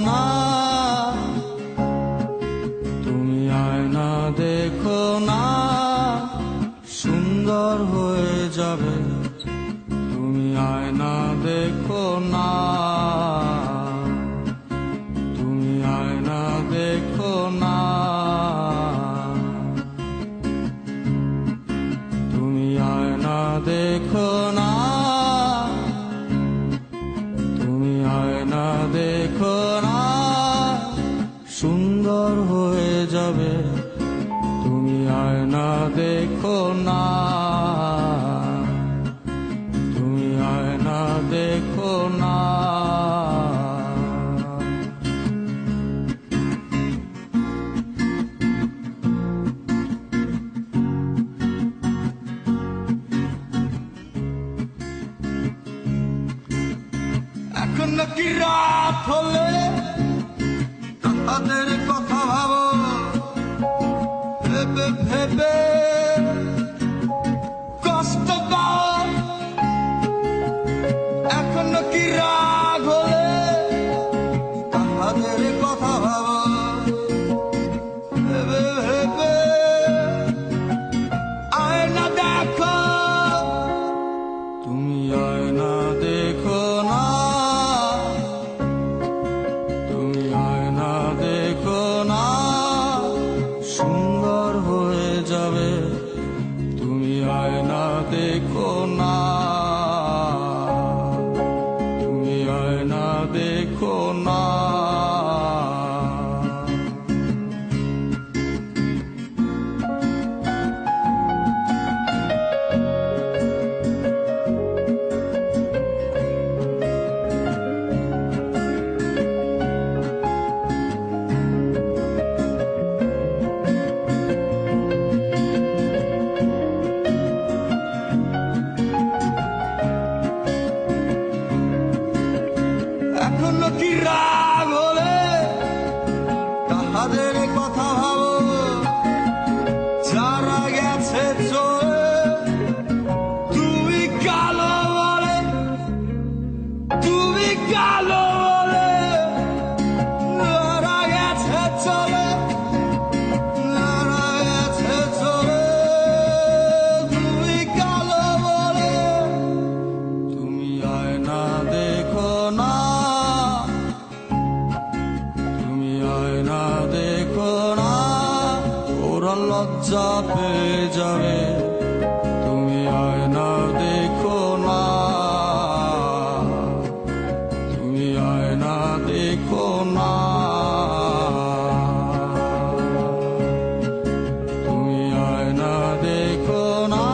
না, তুমি আয়না দেখো না, সুন্দর হয়ে যাবে। তুমি আয়না দেখো না, তুমি আয়না দেখো না, তুমি আয়না দেখো না, তুমি আয়না দেখো না, সুন্দর হয়ে যাবে। তুমি আয়না দেখো না, তুমি আয়না দেখো না। এখন নাকি রাত হলে তাদের কথা ভাবো, ভেবে ভেবে কষ্ট পাও। এখন নাকি রাত হলে তাদের কথা ভাবো, ভেবে ভেবে আয়না দেখো। তুমি আয়না দেখো না, তুমি আয়না দেখো না, সুন্দর হয়ে যাবে। তুমি আয়না দেখো না, তুমি আয়না দেখো না। এখন কি রাগ হলে তাহাদের কথা ভাবো, যারা গেছে চলে। তুমি কালো বলে, তুমি কালো বলে, যারা গেছে চলে, যারা গেছে চলে। তুমি কালো বলে, তুমি আয়না দেখো না, তুমি আয়না দেখো না, ওরা লজ্জা পেয়ে যাবে। তুমি আয়না দেখো না, তুমি আয়না দেখো না, তুমি আয়না দেখো না,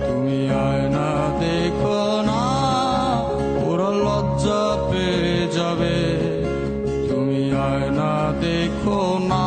তুমি আয়না দেখো না, ওরা লজ্জা পেয়ে যাবে। তুমি আয়না দেখো না।